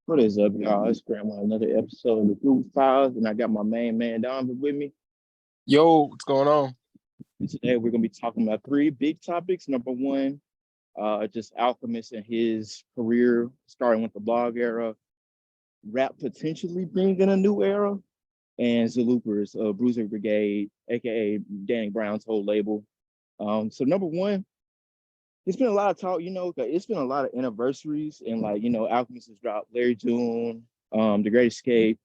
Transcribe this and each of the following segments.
What is up, y'all? It's Grandma, another episode of the Groovy Files, and I got my main man Donovan with me. Yo, what's going on? And today we're gonna be talking about three big topics. Number one, just Alchemist and his career, starting with the blog era, rap potentially being in a new era, and Zelooperz of Bruiser Brigade, aka Danny Brown's whole label. So number one, it's been a lot of talk, it's been a lot of anniversaries, and Alchemist has dropped Larry June, The Great Escape,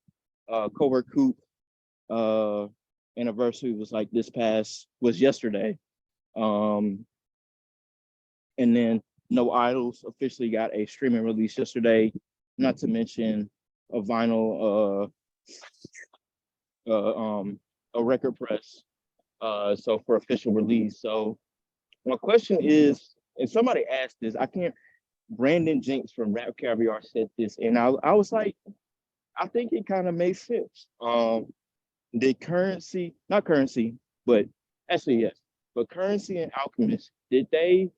Covert Coup anniversary was yesterday. And then No Idols officially got a streaming release yesterday, not to mention a vinyl a record press so for official release. So my question is, and somebody asked this, Brandon Jenks from Rap Caviar said this, and I was like, I think it kind of makes sense. Did not Currency, but actually yes, but Currency and Alchemist, did they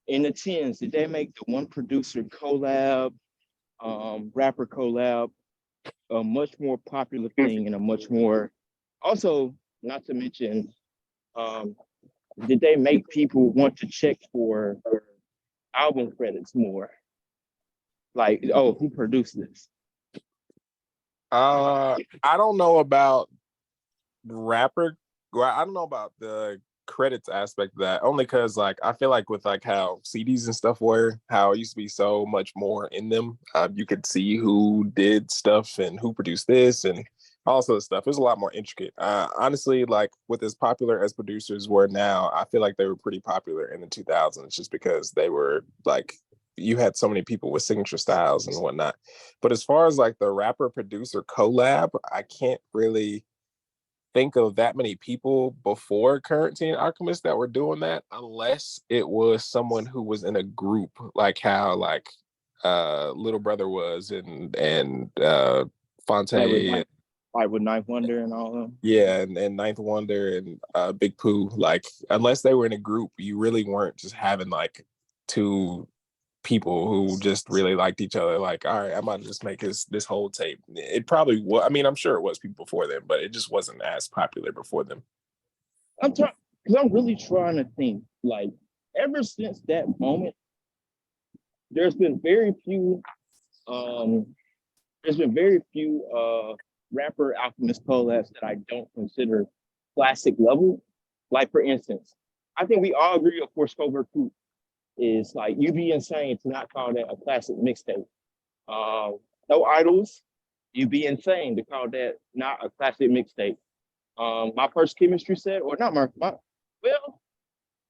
in the tens, did they make the one producer collab, rapper collab a much more popular thing and a much more, also not to mention, did they make people want to check for album credits more? Like, oh, who produced this? I don't know about rapper. Well, I don't know about the credits aspect of that, only because I feel like with how CDs and stuff were, how it used to be so much more in them. You could see who did stuff and who produced this and also the stuff. It was a lot more intricate. Honestly, with as popular as producers were now, I feel like they were pretty popular in the 2000s just because they were you had so many people with signature styles and whatnot. But as far as the rapper producer collab, I can't really think of that many people before Currency and Alchemist that were doing that, unless it was someone who was in a group, like how Little Brother was and Fonte. With Ninth Wonder and all of them. Yeah, and Ninth Wonder and Big Pooh. Unless they were in a group, you really weren't just having two people who just really liked each other. All right, I'm gonna just make this whole tape. It probably was. I mean, I'm sure it was people before them, but it just wasn't as popular before them. I'm really trying to think. Ever since that moment, there's been very few. Rapper Alchemist collabs that I don't consider classic level. For instance, I think we all agree, of course, Covert Coup is you'd be insane to not call that a classic mixtape. No Idols, you'd be insane to call that not a classic mixtape. My First Chemistry set, or not well,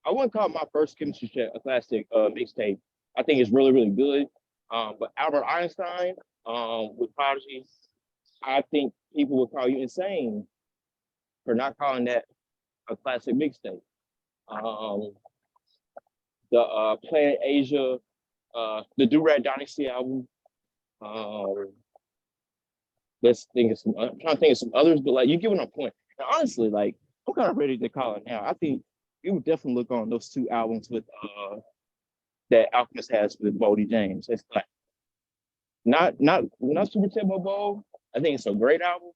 I wouldn't call my First Chemistry set a classic mixtape. I think it's really, really good. But Albert Einstein with Prodigy, I think people would call you insane for not calling that a classic mixtape. The Planet Asia, the Do-Rag Dynasty album. Let's think of some. I'm trying to think of some others, but you're giving a point. And honestly, I'm kind of ready to call it now. I think you would definitely look on those two albums with that Alchemist has with Boldy James. It's not Super Tempo Bowl. I think it's a great album,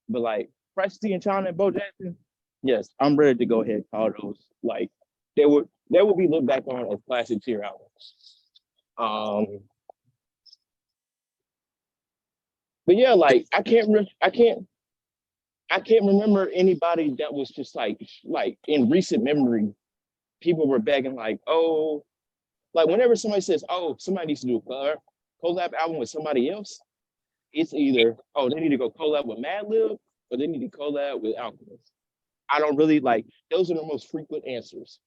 but Price T and China and Bo Jackson, yes, I'm ready to go ahead and call those they will be looked back on as classic tier albums. But yeah, I can't remember anybody that was just in recent memory, people were begging whenever somebody says, oh, somebody needs to do a collab album with somebody else, it's either, oh, they need to go collab with Madlib or they need to collab with Alchemist. I don't really those are the most frequent answers.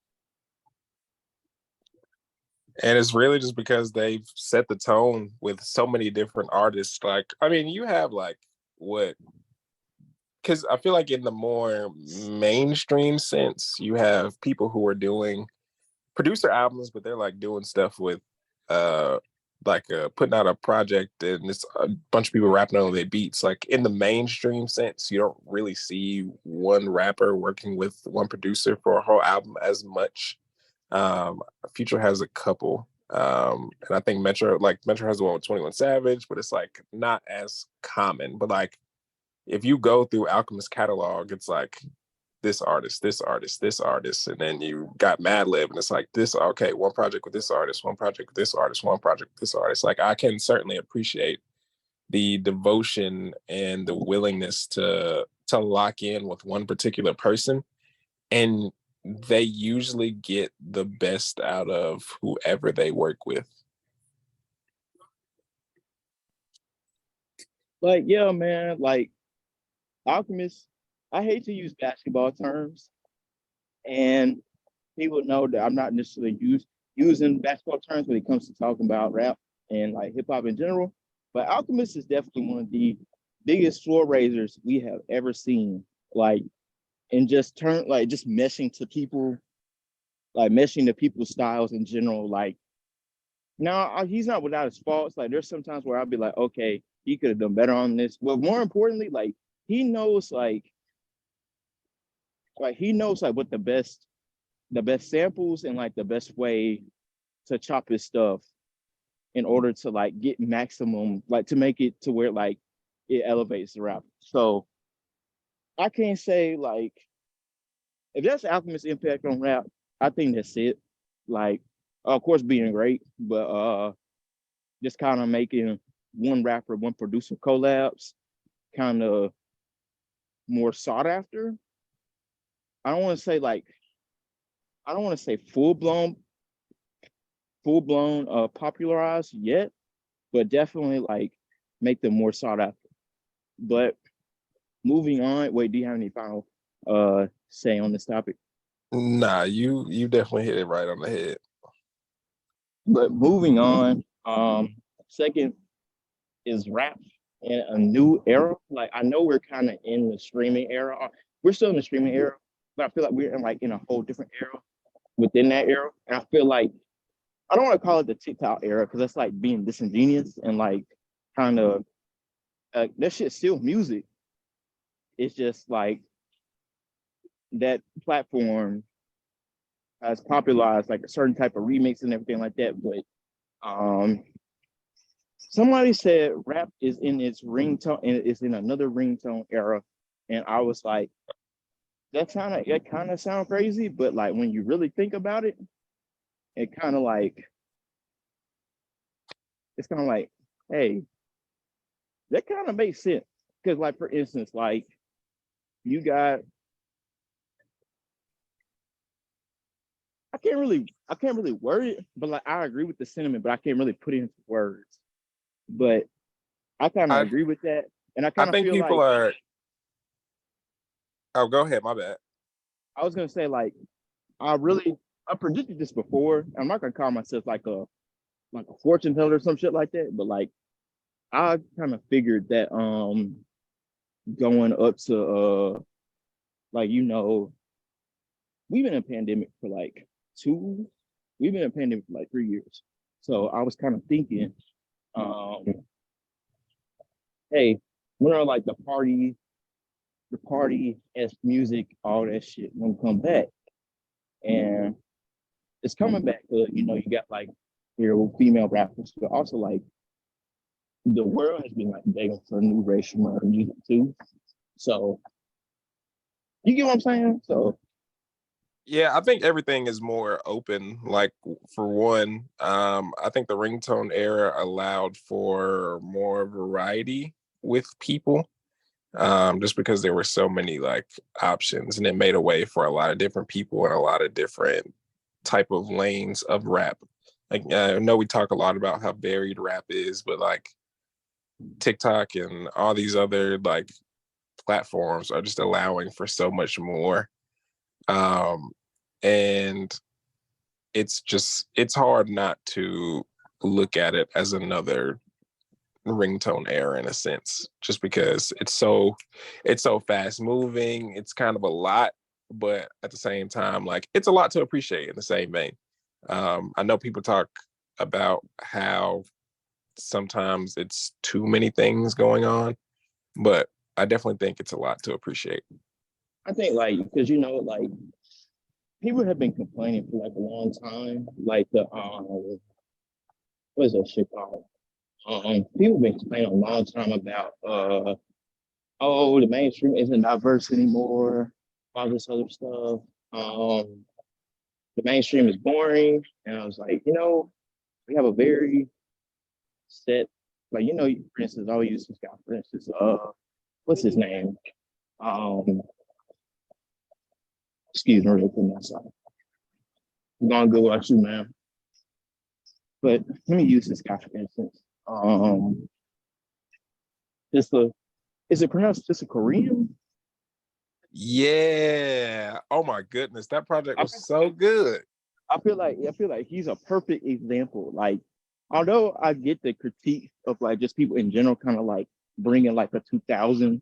And it's really just because they've set the tone with so many different artists. You have what? Because I feel in the more mainstream sense, you have people who are doing producer albums, but they're doing stuff with putting out a project and it's a bunch of people rapping on their beats. In the mainstream sense, you don't really see one rapper working with one producer for a whole album as much. Future has a couple. And I think Metro has the one with 21 Savage, but it's like not as common. But like if you go through Alchemist catalog, it's like this artist, this artist, this artist, and then you got Madlib, and it's like this. Okay, one project with this artist, one project with this artist, one project with this artist. Like I can certainly appreciate the devotion and the willingness to lock in with one particular person, and they usually get the best out of whoever they work with. Like, yeah, man, like Alchemist, I hate to use basketball terms, and people know that I'm not necessarily using basketball terms when it comes to talking about rap and like hip hop in general. But Alchemist is definitely one of the biggest floor raisers we have ever seen. Like, and just meshing to people, like meshing to people's styles in general. Like, now he's not without his faults. Like, there's sometimes where I'll be like, okay, he could have done better on this. But more importantly, like he knows he knows like what the best samples and like the best way to chop his stuff in order to like get maximum, like to make it to where like it elevates the rap. So I can't say like if that's Alchemist's impact on rap, I think that's it. Like, of course, being great, but just kind of making one rapper, one producer collabs kind of more sought after. I don't want to say like I don't want to say full blown popularized yet, but definitely like make them more sought after. But moving on, wait, do you have any final say on this topic? Nah, you definitely hit it right on the head. But moving on, second is rap in a new era. Like I know we're kind of in the streaming era. We're still in the streaming era, but I feel like we're in a whole different era within that era. And I feel like I don't want to call it the TikTok era because that's like being disingenuous and like kind of that shit's still music. It's just like that platform has popularized like a certain type of remix and everything like that. But somebody said rap is in its ringtone and it's in another ringtone era. And I was like, that kind of sound crazy, but like when you really think about it, it kind of like it's kind of like, hey, that kind of makes sense. Because like for instance, like you got I can't really word it, but like I agree with the sentiment, but I can't really put it into words. But I kind of I agree with that. And I I kind of think feel people like are. Oh, go ahead. My bad. I was gonna say like I predicted this before. I'm not gonna call myself like a fortune teller or some shit like that, but like I kind of figured that going up to like we've been in a pandemic for like we've been in a pandemic for like 3 years. So I was kind of thinking, um, hey, when are like the party as music, all that shit gonna come back? And it's coming back. You got like your female rappers, but also like the world has been like begging for a new racial music too. So you get what I'm saying? So Yeah, I think everything is more open. Like for one, I think the ringtone era allowed for more variety with people. Just because there were so many like options, and it made a way for a lot of different people and a lot of different type of lanes of rap. Like I know we talk a lot about how varied rap is, but like TikTok and all these other like platforms are just allowing for so much more. Um, and it's hard not to look at it as another ringtone era in a sense, just because it's so fast moving. It's kind of a lot, but at the same time, like it's a lot to appreciate in the same vein. I know people talk about how sometimes it's too many things going on, but I definitely think it's a lot to appreciate. I think like because like people have been complaining for like a long time, like what is that shit called? People been complaining a long time about oh, the mainstream isn't diverse anymore, all this other stuff. The mainstream is boring. And I was like, we have a very set, like, for instance, I'll use this guy, for instance, what's his name? Um, excuse me, real quick, I'm sorry. I'm gonna go watch you, man. But let me use this guy, for instance. It's the, is it pronounced, it's a Korean? Yeah. Oh my goodness, that project I, was so good. I feel like he's a perfect example. Like, although I get the critique of like just people in general, kind of like bringing like a 2000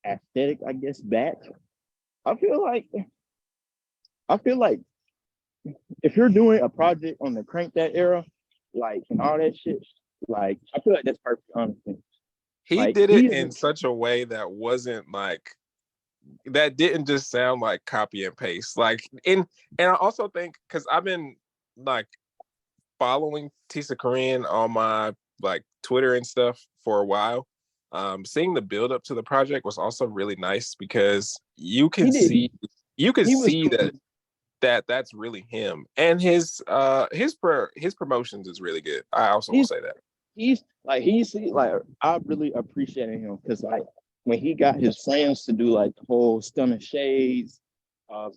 aesthetic, I guess, back. I feel like I feel like if you're doing a project on the Crank That era, like and all that shit, like I feel like that's perfect, honestly. He Like did it he's in such a way that wasn't like that didn't just sound like copy and paste. Like and I also think because I've been like following Tisa Korean on my like Twitter and stuff for a while. Seeing the build up to the project was also really nice because he did you can he was see doing that's really him, and his promotions is really good. I also will he's say that. he's like I really appreciated him because like when he got his friends to do like the whole stunning shades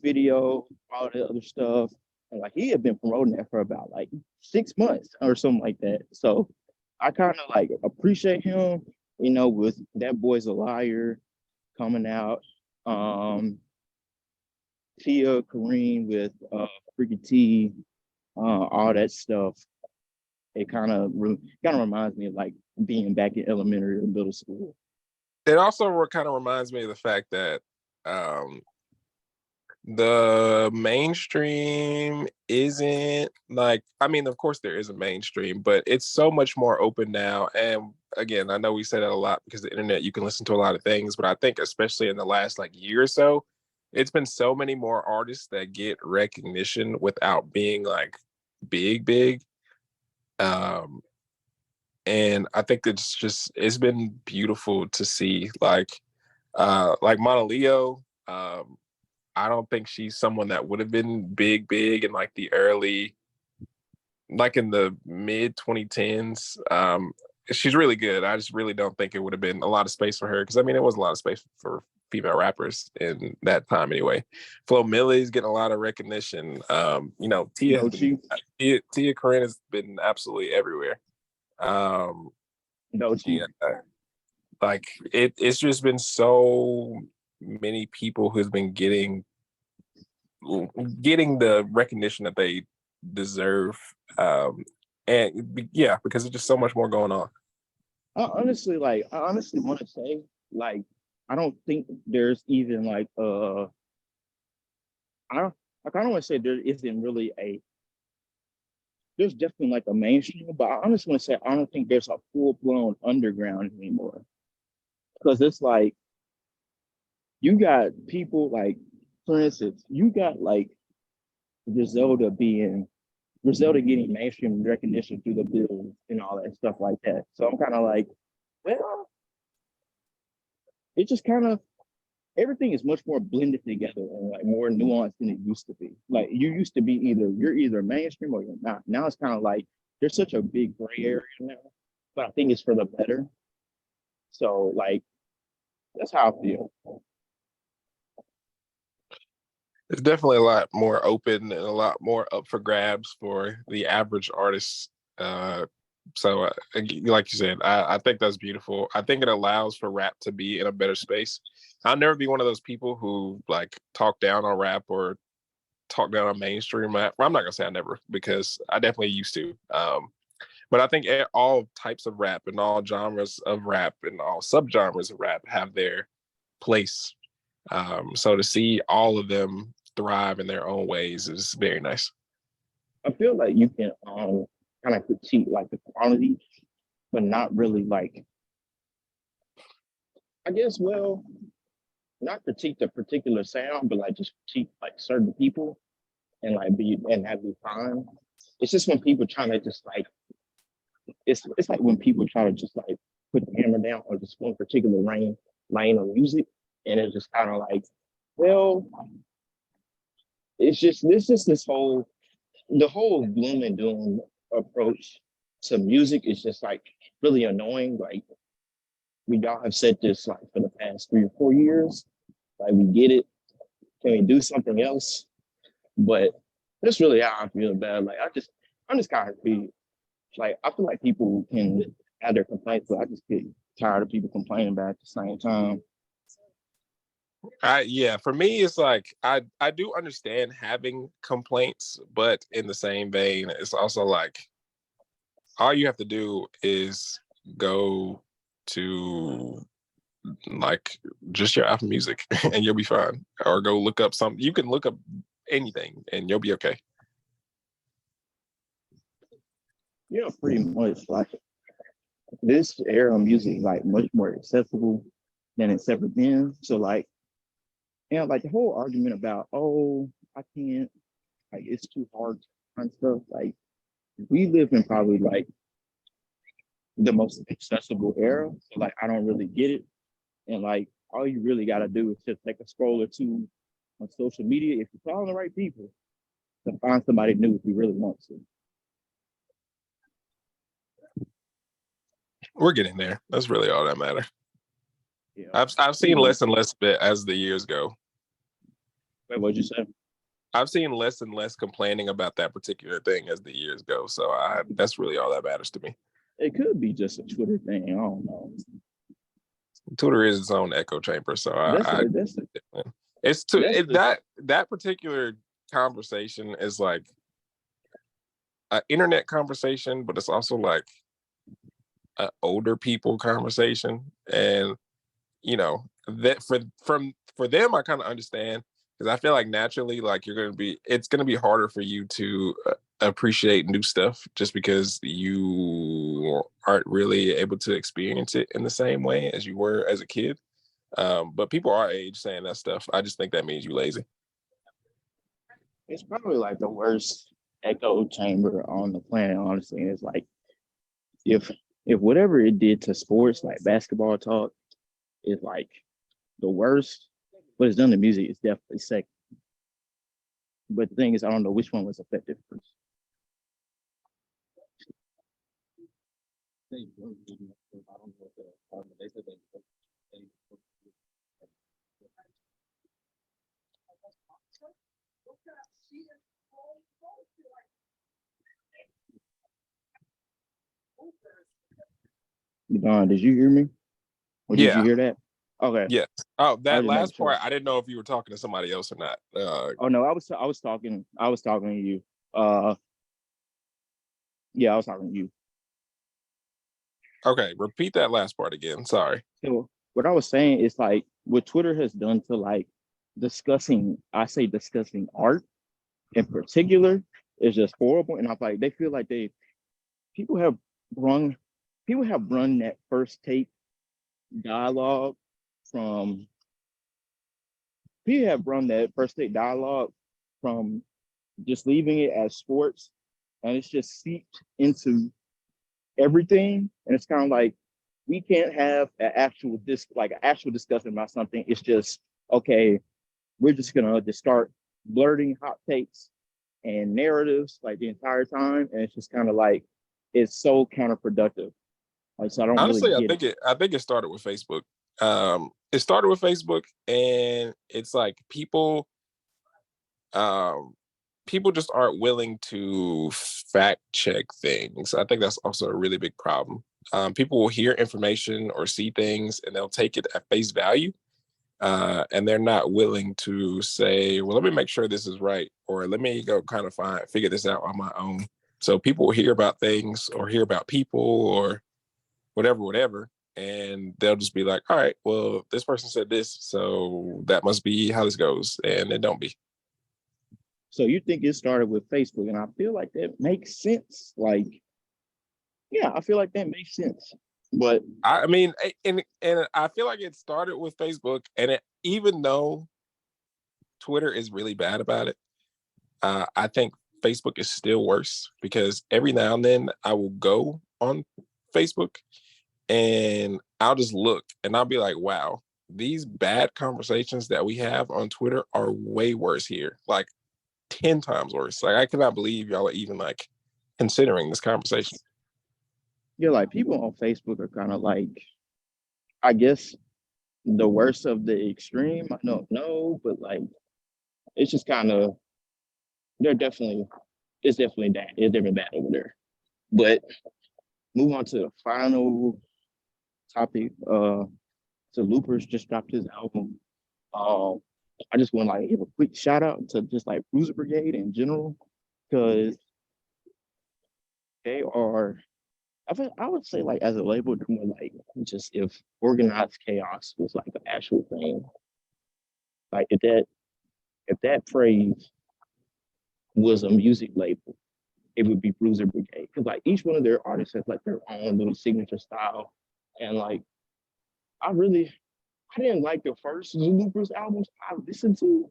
video, all the other stuff, and like he had been promoting that for about like 6 months or something like that. So I kind of like appreciate him, with That Boy's a Liar coming out. Tia Kareem with Freaky T, all that stuff. It kind of reminds me of like being back in elementary or middle school. It also kind of reminds me of the fact that um, the mainstream isn't like, I mean, of course there is a mainstream, but it's so much more open now. And again, I know we say that a lot because the internet, you can listen to a lot of things, but I think especially in the last like year or so, it's been so many more artists that get recognition without being like big. Um, and I think it's been beautiful to see like Mana Leo. I don't think she's someone that would have been big in like the early, like in the mid 2010s. She's really good. I just really don't think it would have been a lot of space for her because I mean, it was a lot of space for female rappers in that time anyway. Flo Millie's getting a lot of recognition. Tia has been Dochi, Tia Corinne has been absolutely everywhere. Um, Dochi. yeah, like it's just been so many people who's been getting the recognition that they deserve. And yeah, because there's just so much more going on. I honestly want to say, like, I don't think there's even like I don't like I don't want to say there isn't really a there's definitely like a mainstream, but I honestly want to say I don't think there's a full blown underground anymore because it's like you got people like, for instance, you got like Griselda being Griselda getting mainstream recognition through the bills and all that stuff like that. So I'm kind of like, well, it just kind of everything is much more blended together and like more nuanced than it used to be. Like you used to be you're either mainstream or you're not. Now it's kind of like there's such a big gray area now, but I think it's for the better. So like that's how I feel. It's definitely a lot more open and a lot more up for grabs for the average artist. So, like you said, I think that's beautiful. I think it allows for rap to be in a better space. I'll never be one of those people who like talk down on rap or talk down on mainstream rap. Well, I'm not gonna say I never because I definitely used to. But I think all types of rap and all genres of rap and all subgenres of rap have their place. So to see all of them thrive in their own ways is very nice. I feel like you can kind of critique like the quality, but not really like I guess not critique the particular sound, but like just critique like certain people and like be and that be fine. It's just when people trying to just like it's like when people try to just like put the hammer down on just one particular lane of music, and it's just kind of like, well, it's just this whole the whole gloom and doom approach to music is just like really annoying. Like we all have said this like for the past 3 or 4 years. Like we get it. Can we do something else? But that's really how I feel about it. Like I'm just kind of like I feel like people can have their complaints, but I just get tired of people complaining about it at the same time. Yeah, for me, it's like I do understand having complaints, but in the same vein, it's also like all you have to do is go to like just your Apple Music and you'll be fine. Or go look up something. You can look up anything and you'll be okay. Yeah, pretty much. Like this era of music, like much more accessible than it's ever been. So like, like the whole argument about, oh, I can't, like it's too hard to find stuff. Like we live in probably like the most accessible era. So like I don't really get it. And like all you really gotta do is just take a scroll or two on social media if you follow the right people to find somebody new if you really want to. We're getting there. That's really all that matters. Yeah. I've seen less and less bit as the years go. Wait, what'd you say? I've seen less and less complaining about that particular thing as the years go. So that's really all that matters to me. It could be just a Twitter thing. I don't know. Twitter is its own echo chamber. So that particular conversation is like an internet conversation, but it's also like an older people conversation. And that for them, I kind of understand, because I feel like naturally, like it's gonna be harder for you to appreciate new stuff just because you aren't really able to experience it in the same way as you were as a kid. But people our age saying that stuff, I just think that means you lazy. It's probably like the worst echo chamber on the planet, honestly. And it's like if whatever it did to sports, like basketball talk, is like the worst, what it's done to music is definitely second. But the thing is, I don't know which one was effective first. Don, did you hear me? Or did you hear that? Okay. Yes. Oh, that last sure. part, I didn't know if you were talking to somebody else or not. Oh no, I was talking to you. Yeah, I was talking to you. Okay, repeat that last part again. Sorry. So what I was saying is like what Twitter has done to like discussing art in particular is just horrible. And I'm like, they feel like people have run that first take dialogue from just leaving it as sports, and it's just seeped into everything. And it's kind of like we can't have an actual discussion about something. It's just okay, we're just gonna just start blurting hot takes and narratives like the entire time, and it's just kind of like it's so counterproductive. Like, so I don't Honestly, really get it. I think it started with Facebook. It started with Facebook, and it's like people just aren't willing to fact check things. I think that's also a really big problem. People will hear information or see things and they'll take it at face value. And they're not willing to say, well, let me make sure this is right, or let me go kind of figure this out on my own. So people will hear about things or hear about people or whatever, and they'll just be like, all right, well, this person said this, so that must be how this goes, and it don't be. So you think it started with Facebook, and I feel like that makes sense. Like, yeah, I feel like that makes sense. But I mean, and I feel like it started with Facebook, and even though Twitter is really bad about it, I think Facebook is still worse because every now and then I will go on Facebook and I'll just look and I'll be like, wow, these bad conversations that we have on Twitter are way worse here. Like 10 times worse. Like I cannot believe y'all are even like considering this conversation. Yeah, like people on Facebook are kind of like, I guess, the worst of the extreme. I don't know, but like it's just kind of they're definitely it's definitely that it's definitely bad over there. But move on to the final topic. Zelooperz just dropped his album. Um, I just want to like give a quick shout out to just like Bruiser Brigade in general because they are. I would say like as a label, they're more like just if organized chaos was like an actual thing. Like if that phrase was a music label, it would be Bruiser Brigade because like each one of their artists has like their own little signature style, and like I really I didn't like the first Zelooperz albums I listened to.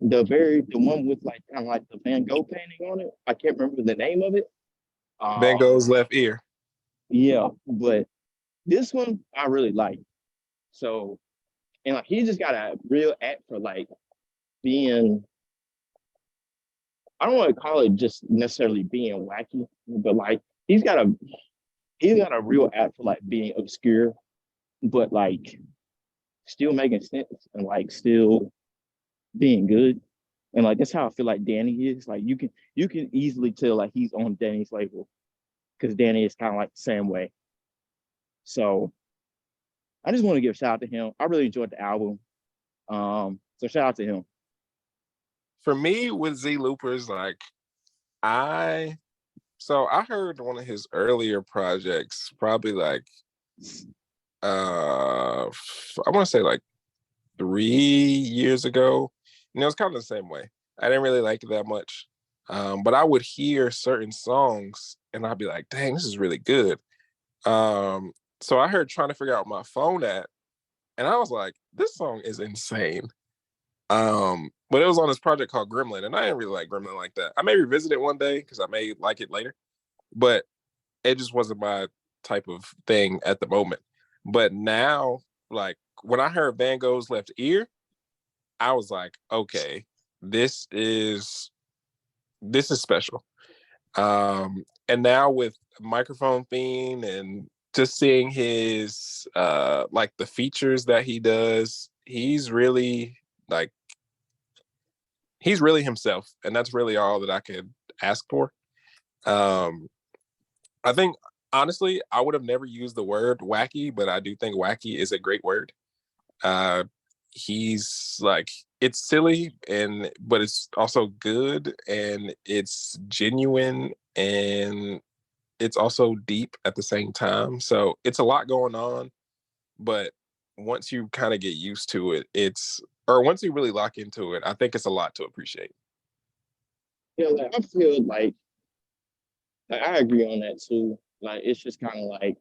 The one with like kind of like the Van Gogh painting on it. I can't remember the name of it. Van Uh Gogh's Left Ear. yeah, but this one I really like. So and like he just got a real act for like being I don't want to call it just necessarily being wacky, but like he's got a he's got a real act for like being obscure, but like still making sense and like still being good. And like that's how I feel like Danny is. Like you can easily tell like he's on Danny's label because Danny is kind of like the same way. So I just want to give a shout out to him. I really enjoyed the album. So shout out to him. For me with Zelooperz, like I I heard one of his earlier projects, probably like I want to say like 3 years ago. And it was kind of the same way. I didn't really like it that much. But I would hear certain songs and I'd be like, dang, this is really good. So I heard Trying to Figure Out My Phone At, and I was like, this song is insane. But it was on this project called Gremlin, and I didn't really like Gremlin like that. I may revisit it one day because I may like it later, but it just wasn't my type of thing at the moment. But now, like when I heard Van Gogh's Left Ear, I was like, okay, this is special. And now with Microphone Fiend and just seeing his like the features that he does, like he's really himself, and that's really all that I could ask for. Um, I think honestly, I would have never used the word wacky, but I do think wacky is a great word. Uh, he's like it's silly but it's also good and it's genuine and it's also deep at the same time. So it's a lot going on, but once you kind of get used to it, once you really lock into it, I think it's a lot to appreciate. Yeah, like I feel like I agree on that too. Like it's just kind of like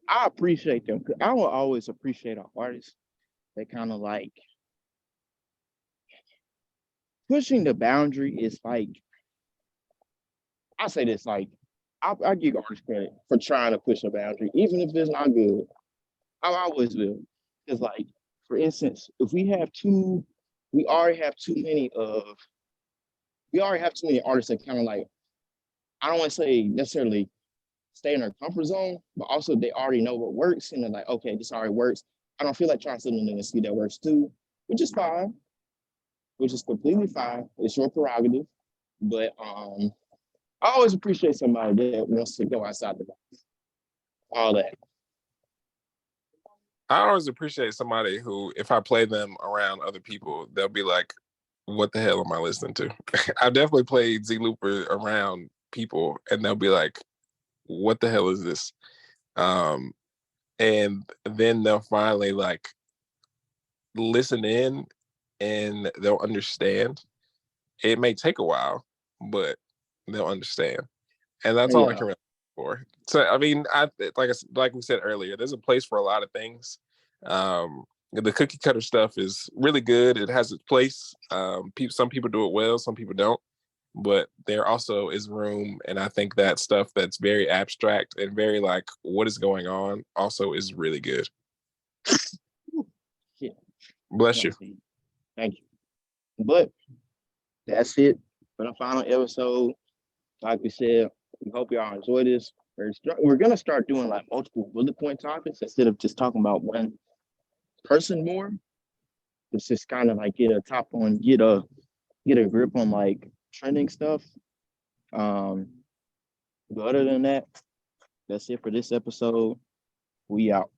I appreciate them. I will always appreciate our artists. They kind of like pushing the boundary is like I say this like I give artists credit for trying to push a boundary, even if it's not good. I always will. Because like, for instance, if we already have too many artists that kind of like I don't want to say necessarily stay in their comfort zone, but also they already know what works and they're like, okay, this already works. I don't feel like trying something new and see that works too, which is fine, which is completely fine. It's your prerogative. But I always appreciate somebody that wants to go outside the box. All that. I always appreciate somebody who, if I play them around other people, they'll be like, what the hell am I listening to? I've definitely played Zelooper around people and they'll be like, what the hell is this? And then they'll finally like listen in and they'll understand. It may take a while, but they'll understand. And that's all I Yeah. can really for. So I mean, like we said earlier, there's a place for a lot of things. The cookie cutter stuff is really good. It has its place. Some people do it well, some people don't. But there also is room, and I think that stuff that's very abstract and very like what is going on also is really good. Shit. Bless you. Thank you. But that's it for the final episode. Like we said, we hope y'all enjoy this. We're gonna start doing like multiple bullet point topics instead of just talking about one person more. It's just kind of like get a grip on like trending stuff. But other than that, that's it for this episode. We out.